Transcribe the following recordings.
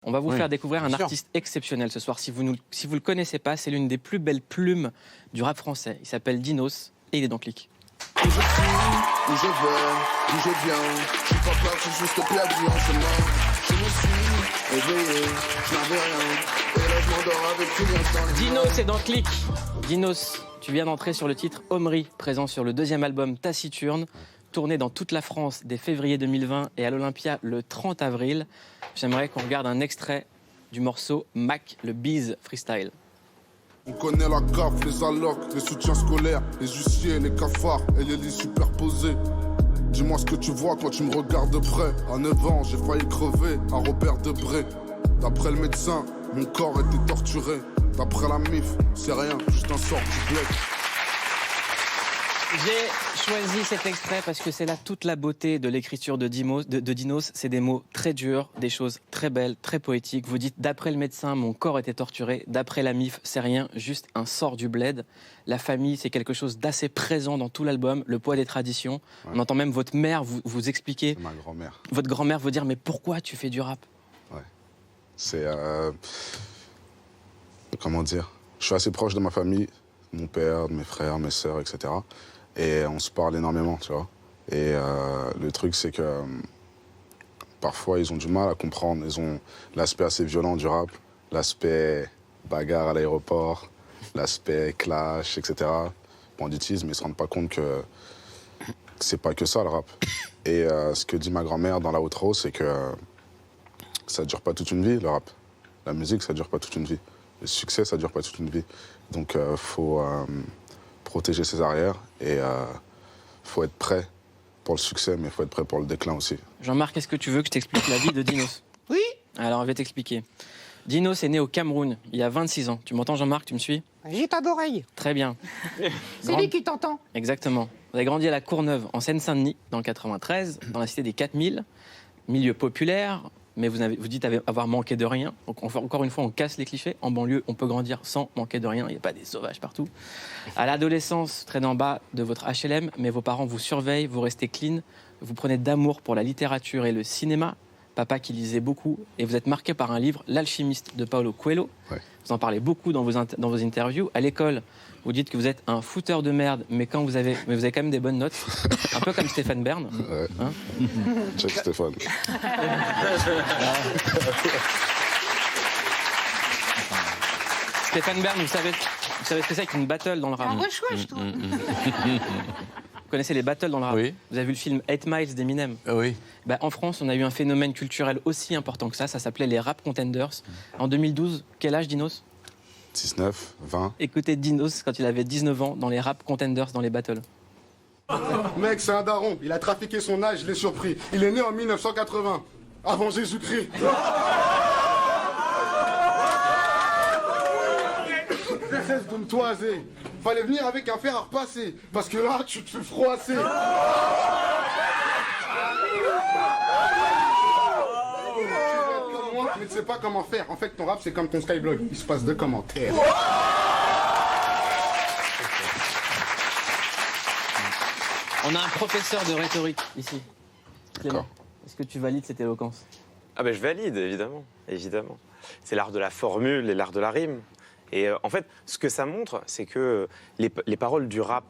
On va vous faire découvrir un artiste exceptionnel ce soir. Si vous ne le connaissez pas, c'est l'une des plus belles plumes du rap français. Il s'appelle Dinos et il est dans Click. Où je suis, où je vais, d'où je viens. Je suis pas peur, je suis juste perdu en chemin. Je me suis éveillé, je n'avais rien. Et là je m'endors avec tout l'instant. Dinos est dans Click. Dinos, tu viens d'entrer sur le titre Omri, présent sur le deuxième album Taciturne, tourné dans toute la France dès février 2020 et à l'Olympia le 30 avril. J'aimerais qu'on regarde un extrait du morceau Mac, le Biz Freestyle. On connaît la CAF, les allocs, les soutiens scolaires, les huissiers, les cafards et les lits superposés. Dis-moi ce que tu vois quand tu me regardes de près. À 9 ans, j'ai failli crever à Robert Debré. D'après le médecin, mon corps était torturé. D'après la MIF, c'est rien, juste un sort du bled. J'ai choisi cet extrait parce que c'est là toute la beauté de l'écriture de Dinos. C'est des mots très durs, des choses très belles, très poétiques. Vous dites, d'après le médecin, mon corps était torturé. D'après la MIF, c'est rien, juste un sort du bled. La famille, c'est quelque chose d'assez présent dans tout l'album. Le poids des traditions. Ouais. On entend même votre mère vous expliquer. Ma grand-mère. Votre grand-mère vous dire, mais pourquoi tu fais du rap? Ouais. C'est... Comment dire? Je suis assez proche de ma famille. Mon père, mes frères, mes sœurs, etc. Et on se parle énormément, tu vois. Et le truc, c'est que parfois, ils ont du mal à comprendre. Ils ont l'aspect assez violent du rap, l'aspect bagarre à l'aéroport, l'aspect clash, etc. Banditisme, ils ne se rendent pas compte que c'est pas que ça, le rap. Et ce que dit ma grand-mère dans la outro, c'est que ça dure pas toute une vie, le rap. La musique, ça dure pas toute une vie. Le succès, ça dure pas toute une vie. Donc, faut... protéger ses arrières et faut être prêt pour le succès, mais il faut être prêt pour le déclin aussi. Jean-Marc, est-ce que tu veux que je t'explique la vie de Dinos? Oui. Alors, je vais t'expliquer. Dinos est né au Cameroun, il y a 26 ans. Tu m'entends, Jean-Marc, tu me suis? J'ai ta d'oreille. Très bien. C'est lui qui t'entend. Exactement. Vous avez grandi à la Courneuve, en Seine-Saint-Denis, dans le 93, dans la cité des 4000, milieu populaire, mais vous dites avoir manqué de rien. Donc, encore une fois, on casse les clichés. En banlieue, on peut grandir sans manquer de rien. Il n'y a pas des sauvages partout. À l'adolescence, très en bas de votre HLM, mais vos parents vous surveillent, vous restez clean, vous prenez d'amour pour la littérature et le cinéma. Papa qui lisait beaucoup, et vous êtes marqué par un livre, L'Alchimiste de Paulo Coelho. Ouais. Vous en parlez beaucoup dans vos interviews. À l'école, vous dites que vous êtes un fouteur de merde, mais vous avez quand même des bonnes notes. Un peu comme Stéphane Bern. Ouais. Hein? Check Stéphane. Stéphane Bern, vous savez ce que c'est qu'une battle dans le rap? Un wesh, toi. Vous connaissez les battles dans le rap? Oui. Vous avez vu le film 8 Miles d'Eminem? Oui. En France, on a eu un phénomène culturel aussi important que ça. Ça s'appelait les Rap Contenders. En 2012, quel âge, Dinos? 19, 20. Écoutez Dinos quand il avait 19 ans dans les Rap Contenders, dans les battles. Mec, c'est un daron. Il a trafiqué son âge, je l'ai surpris. Il est né en 1980, avant Jésus-Christ. Cesse de me toiser. Fallait venir avec un fer à repasser. Parce que là, tu te fais froisser. Mais tu sais pas comment faire. En fait, ton rap, c'est comme ton Skyblog. Il se passe de commentaires. On a un professeur de rhétorique ici. Clément, est-ce que tu valides cette éloquence? Ah ben je valide, évidemment. Évidemment. C'est l'art de la formule et l'art de la rime. Et en fait, ce que ça montre, c'est que les paroles du rap,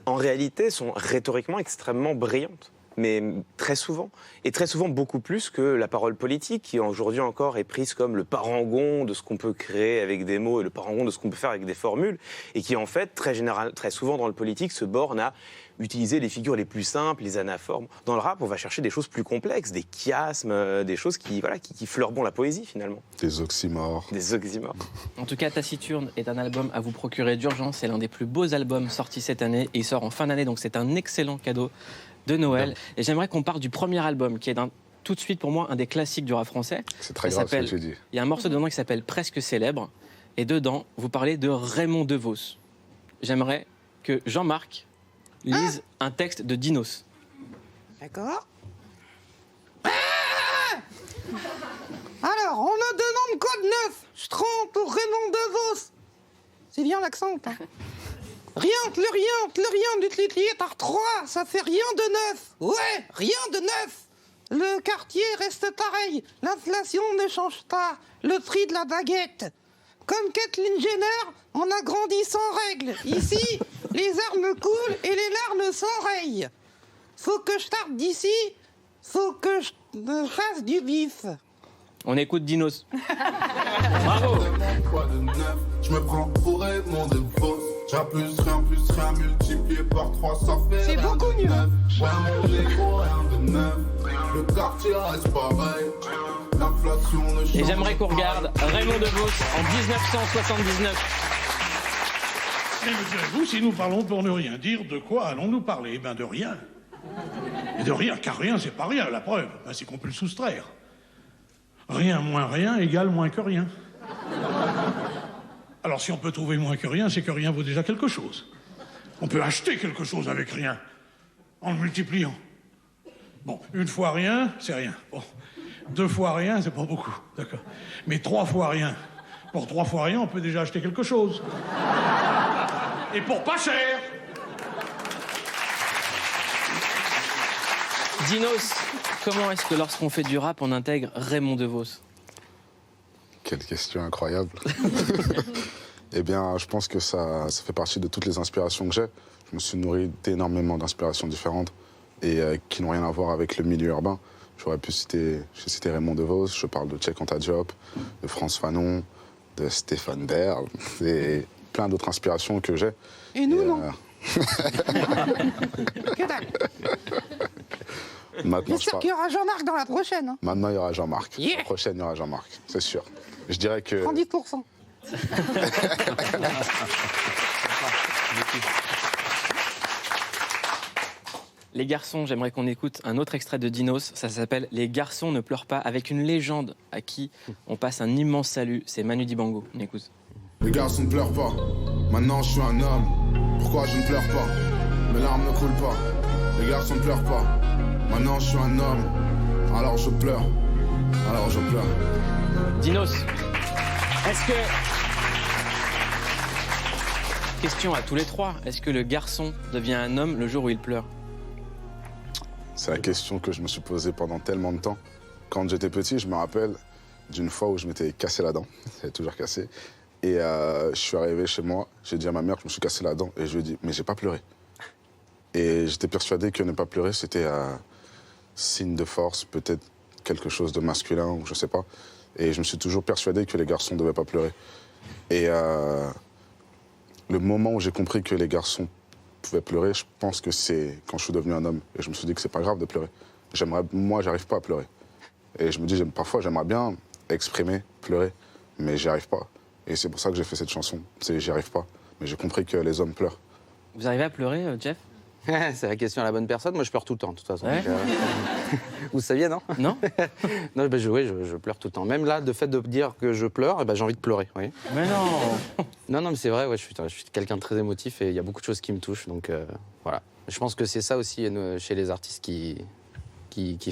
en réalité, sont rhétoriquement extrêmement brillantes. Mais très souvent, et très souvent beaucoup plus que la parole politique, qui aujourd'hui encore est prise comme le parangon de ce qu'on peut créer avec des mots et le parangon de ce qu'on peut faire avec des formules, et qui en fait, très souvent dans le politique, se borne à utiliser les figures les plus simples, les anaphores. Dans le rap, on va chercher des choses plus complexes, des chiasmes, des choses qui fleurent bon la poésie finalement. Des oxymores. Des oxymores. En tout cas, Taciturne est un album à vous procurer d'urgence. C'est l'un des plus beaux albums sortis cette année, et il sort en fin d'année, donc c'est un excellent cadeau de Noël. Et j'aimerais qu'on parte du premier album, qui est tout de suite pour moi un des classiques du rap français. C'est très grave ce que tu dis. Il y a un morceau dedans qui s'appelle Presque célèbre, et dedans, vous parlez de Raymond DeVos. J'aimerais que Jean-Marc lise un texte de Dinos. D'accord. Alors, on a deux noms de code 9. Strand pour Raymond DeVos. C'est bien l'accent, hein. Rien du tlitli par 3, ça fait rien de neuf. Ouais, rien de neuf. Le quartier reste pareil. L'inflation ne change pas. Le prix de la baguette. Comme Kathleen Jenner, on a grandi sans règles. Ici, les armes coulent et les larmes s'enrayent. Faut que je parte d'ici. Faut que je me fasse du bif. On écoute Dinos. Bravo. Je me prends pour Raymond DeVos. J'ai plus rien multiplié par 3, ça fait. C'est beaucoup mieux. Ouais, mon ego, rien de neuf. Le quartier reste pareil. L'inflation ne change pas. Et j'aimerais qu'on regarde Raymond DeVos en 1979. Mais me direz-vous, si nous parlons pour ne rien dire, de quoi allons-nous parler? Eh bien, de rien. Et de rien, car rien, c'est pas rien. La preuve, c'est qu'on peut le soustraire. Rien moins rien égale moins que rien. Alors, si on peut trouver moins que rien, c'est que rien vaut déjà quelque chose. On peut acheter quelque chose avec rien, en le multipliant. Bon, 1 fois rien, c'est rien. Bon, 2 fois rien, c'est pas beaucoup, d'accord. Mais 3 fois rien. Pour 3 fois rien, on peut déjà acheter quelque chose. Et pour pas cher. Dinos, comment est-ce que lorsqu'on fait du rap, on intègre Raymond DeVos? Quelle question incroyable. Eh bien, je pense que ça fait partie de toutes les inspirations que j'ai. Je me suis nourri d'énormément d'inspirations différentes et qui n'ont rien à voir avec le milieu urbain. J'aurais pu citer Raymond DeVos, je parle de Cheikh Anta Diop, de Frantz Fanon, de Stéphane Bern, et plein d'autres inspirations que j'ai. Et nous, non. Que dalle. Maintenant, J'espère qu'il y aura Jean-Marc dans la prochaine. Hein. Maintenant, il y aura Jean-Marc. Yeah. La prochaine, il y aura Jean-Marc, c'est sûr. Je dirais que... Prends 10%. Les garçons, j'aimerais qu'on écoute un autre extrait de Dinos. Ça s'appelle « Les garçons ne pleurent pas » avec une légende à qui on passe un immense salut. C'est Manu Dibango. On écoute. Les garçons ne pleurent pas. Maintenant je suis un homme. Pourquoi je ne pleure pas? Mes larmes ne coulent pas. Les garçons ne pleurent pas. Maintenant je suis un homme. Alors je pleure. Alors je pleure. Dinos, est-ce que... Question à tous les trois. Est-ce que le garçon devient un homme le jour où il pleure? C'est la question que je me suis posée pendant tellement de temps. Quand j'étais petit, je me rappelle d'une fois où je m'étais cassé la dent. C'est toujours cassé. Et je suis arrivé chez moi, j'ai dit à ma mère que je me suis cassé la dent. Et je lui ai dit, mais j'ai pas pleuré. Et j'étais persuadé que ne pas pleurer, c'était un signe de force, peut-être quelque chose de masculin, ou je sais pas. Et je me suis toujours persuadé que les garçons ne devaient pas pleurer. Et le moment où j'ai compris que les garçons pouvaient pleurer, je pense que c'est quand je suis devenu un homme. Et je me suis dit que c'est pas grave de pleurer. Moi, j'arrive pas à pleurer. Et je me dis, parfois, j'aimerais bien exprimer, pleurer, mais j'y arrive pas. Et c'est pour ça que j'ai fait cette chanson. J'y arrive pas. Mais j'ai compris que les hommes pleurent. Vous arrivez à pleurer, Jeff? C'est la question à la bonne personne. Moi, je pleure tout le temps, de toute façon. Ouais. Donc, vous saviez, non? Non? Non, ben, je pleure tout le temps. Même là, de fait de dire que je pleure, j'ai envie de pleurer. Oui. Mais non. Non, mais c'est vrai, ouais, je suis quelqu'un de très émotif et il y a beaucoup de choses qui me touchent. Donc voilà. Je pense que c'est ça aussi chez les artistes qui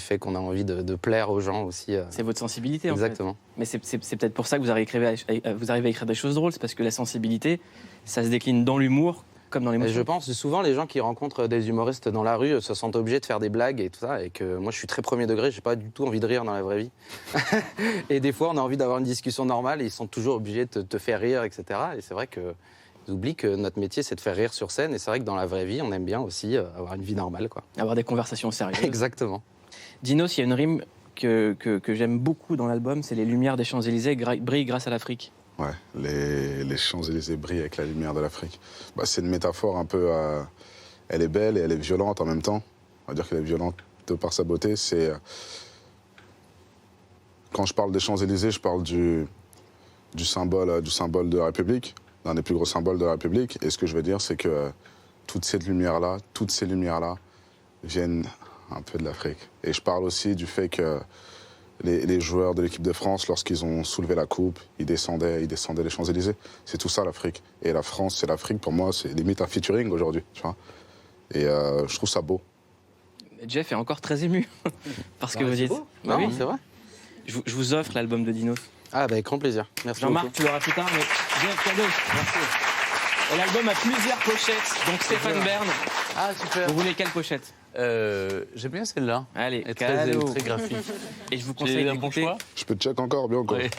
fait qu'on a envie de plaire aux gens aussi. C'est votre sensibilité, en fait. Exactement. Mais c'est peut-être pour ça que vous arrivez à écrire des choses drôles. C'est parce que la sensibilité, ça se décline dans l'humour comme dans l'émotion. Je pense que souvent, les gens qui rencontrent des humoristes dans la rue se sentent obligés de faire des blagues et tout ça. Et que moi, je suis très premier degré, j'ai pas du tout envie de rire dans la vraie vie. Et des fois, on a envie d'avoir une discussion normale et ils sont toujours obligés de te faire rire, etc. Et c'est vrai qu'ils oublient que notre métier, c'est de faire rire sur scène. Et c'est vrai que dans la vraie vie, on aime bien aussi avoir une vie normale, quoi. Avoir des conversations sérieuses. Exactement. Dinos, il y a une rime que j'aime beaucoup dans l'album, c'est « Les lumières des Champs-Élysées brillent grâce à l'Afrique ». Ouais, les Champs-Élysées brillent avec la lumière de l'Afrique. C'est une métaphore un peu... elle est belle et elle est violente en même temps. On va dire qu'elle est violente de par sa beauté. Quand je parle des Champs-Élysées, je parle du symbole de la République, l'un des plus gros symboles de la République. Et ce que je veux dire, c'est que toutes ces lumières-là viennent un peu de l'Afrique. Et je parle aussi du fait que les joueurs de l'équipe de France, lorsqu'ils ont soulevé la coupe, ils descendaient les Champs-Élysées. C'est tout ça, l'Afrique. Et la France, c'est l'Afrique. Pour moi, c'est limite un featuring aujourd'hui, tu vois. Et je trouve ça beau. Jeff est encore très ému par ce que vous dites. Beau. Bah Non, oui. c'est vrai. Je vous offre l'album de Dinos. Ah, avec grand plaisir. Merci Jean-Marc, beaucoup. tu l'auras plus tard, mais Jeff, cadeau. Merci. Et l'album a plusieurs pochettes, donc Stéphane Bern. Ah, super. Vous voulez quelle pochette? J'aime bien celle-là. Allez, Elle est très, cadeau. très graphique. Et je vous J'ai conseille un bon d'écouter choix. Je peux check encore, bien encore. Ouais.